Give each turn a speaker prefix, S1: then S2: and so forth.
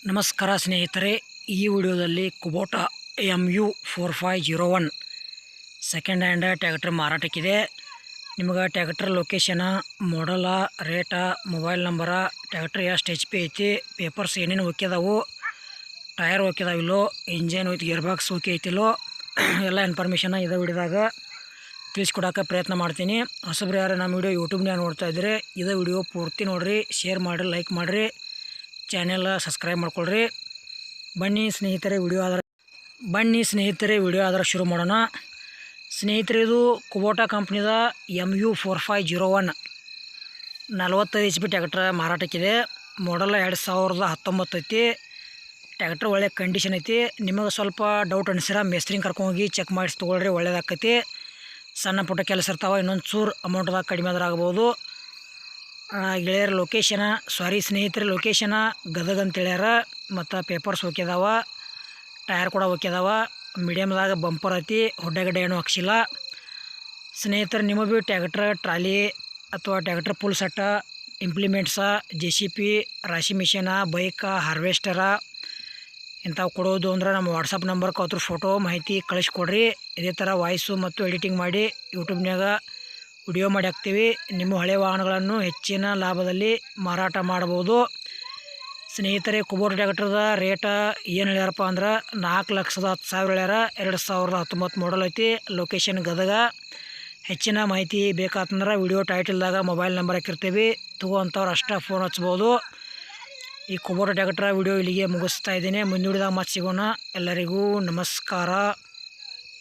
S1: ನಮಸ್ಕಾರ ಸ್ನೇಹಿತರೆ, ಈ ವಿಡಿಯೋದಲ್ಲಿ Kubota MU4501 second hand tractor ಮಾರಾಟಕ್ಕಿದೆ. ನಿಮಗೆ tractor location, model, rate, mobile number, tractor ಎಷ್ಟು HP ಐತಿ, ಪೇಪರ್ಸ್ ಏನೇನು ಓಕೆದಾವು, ಟೈರ್ ಓಕೆದಾವಿಲ್ಲೋ, ಇಂಜನ್ ಐತಿ, ಗೇರ್ ಬಾಕ್ಸ್ ಓಕೆ ಐತಿಲ್ಲೋ ಎಲ್ಲ ಇನ್ಫಾರ್ಮೇಷನ್ ಇದೇ ವಿಡಿಯೋದಾಗ ತಿಳಿಸ್ಕೊಡೋಕೆ ಪ್ರಯತ್ನ ಮಾಡ್ತೀನಿ. ಹೊಸಬ್ರು ಯಾರು ನಮ್ಮ ವಿಡಿಯೋ ಯೂಟ್ಯೂಬ್ನಾಗ ನೋಡ್ತಾ ಇದ್ದರೆ ಇದೇ ವಿಡಿಯೋ ಪೂರ್ತಿ ನೋಡಿರಿ, ಶೇರ್ ಮಾಡಿರಿ, ಲೈಕ್ ಮಾಡಿರಿ, ಚಾನೆಲ್ ಸಬ್ಸ್ಕ್ರೈಬ್ ಮಾಡ್ಕೊಳ್ರಿ. ಬನ್ನಿ ಸ್ನೇಹಿತರೆ ವಿಡಿಯೋ ಆದ್ರೆ ಶುರು ಮಾಡೋಣ. ಸ್ನೇಹಿತರೆ, ಇದು ಕುಬೋಟಾ ಕಂಪ್ನಿದ MU4501 45 HP ಟ್ಯಾಕ್ಟ್ರ್ ಮಾರಾಟಕ್ಕಿದೆ. ಮಾಡಲ್ 2019 ಐತಿ. ಟ್ಯಾಕ್ಟ್ರ್ ಒಳ್ಳೆ ಕಂಡೀಷನ್ ಐತಿ. ನಿಮಗೆ ಸ್ವಲ್ಪ ಡೌಟ್ ಅನಿಸಿರ ಮೇಸ್ತ್ರಿನ ಕರ್ಕೊಂಡೋಗಿ ಚೆಕ್ ಮಾಡಿಸಿ ತೊಗೊಳ್ರಿ, ಒಳ್ಳೇದಾಕೈತಿ. ಸಣ್ಣ ಪುಟ್ಟ ಕೆಲಸ ಇರ್ತಾವೆ, ಇನ್ನೊಂದು ಚೂರು ಅಮೌಂಟ್ದಾಗ ಕಡಿಮೆ ಆದ್ರೆ ಆಗ್ಬೋದು. ಗೆಳೆಯರ ಸ್ನೇಹಿತರೆ ಲೊಕೇಶನ ಗದಗ ಅಂತ ಹೇಳ್ಯಾರ. ಮತ್ತು ಪೇಪರ್ಸ್ ಓಕೆದಾವ, ಟೈರ್ ಕೂಡ ಓಕೆದಾವ, ಮೀಡಿಯಮ್ದಾಗ ಬಂಪರ್ ಐತಿ, ಹೊಡ್ಡೆಗಡ್ಡೆ ಏನೂ ಹಾಕ್ಸಿಲ್ಲ. ಸ್ನೇಹಿತರೆ, ನಿಮಗೆ ಭೀ ಟ್ಯಾಕ್ಟ್ರ್ ಟ್ರಾಲಿ ಅಥವಾ ಟ್ಯಾಕ್ಟ್ರ್ ಫುಲ್ ಸೆಟ್ಟ, ಇಂಪ್ಲಿಮೆಂಟ್ಸ, JCB, ರಾಶಿ ಮಿಷಿನ, ಬೈಕ, ಹಾರ್ವೆಸ್ಟರ ಇಂಥವು ಕೊಡೋದು ಅಂದ್ರೆ ನಮ್ಮ ವಾಟ್ಸಪ್ ನಂಬರ್ಗೆ ಅದ್ರ ಫೋಟೋ ಮಾಹಿತಿ ಕಳಿಸ್ಕೊಡ್ರಿ. ಇದೇ ಥರ ವಾಯ್ಸು ಮತ್ತು ಎಡಿಟಿಂಗ್ ಮಾಡಿ ಯೂಟ್ಯೂಬ್ನಾಗ ವಿಡಿಯೋ ಮಾಡಿ ಹಾಕ್ತೀವಿ. ನಿಮ್ಮ ಹಳೆ ವಾಹನಗಳನ್ನು ಹೆಚ್ಚಿನ ಲಾಭದಲ್ಲಿ ಮಾರಾಟ ಮಾಡ್ಬೋದು. ಸ್ನೇಹಿತರೆ, ಕುಬೋಟಾ ಟ್ಯಾಕ್ಟ್ರದ ರೇಟ ಏನು ಹೇಳ್ಯಾರಪ್ಪ ಅಂದ್ರೆ 4,10,000 ಹೇಳ್ಯಾರ. 2019 ಮಾಡಲ್ ಐತಿ. ಲೊಕೇಶನ್ ಗದಗ. ಹೆಚ್ಚಿನ ಮಾಹಿತಿ ಬೇಕಾತಂದ್ರೆ ವಿಡಿಯೋ ಟೈಟಲ್ದಾಗ ಮೊಬೈಲ್ ನಂಬರ್ ಹಾಕಿರ್ತೀವಿ, ತಗೋಂಥವ್ರು ಅಷ್ಟೇ ಫೋನ್ ಹಚ್ಬೋದು. ಈ ಕುಬೋಟಾ ಟ್ಯಾಕ್ಟ್ರ ವಿಡಿಯೋ ಇಲ್ಲಿಗೆ ಮುಗಿಸ್ತಾ ಇದ್ದೀನಿ. ಮುಂದಿನ ವಿಡಿಯೋದಾಗ ಮತ್ತೆ ಸಿಗೋಣ. ಎಲ್ಲರಿಗೂ ನಮಸ್ಕಾರ.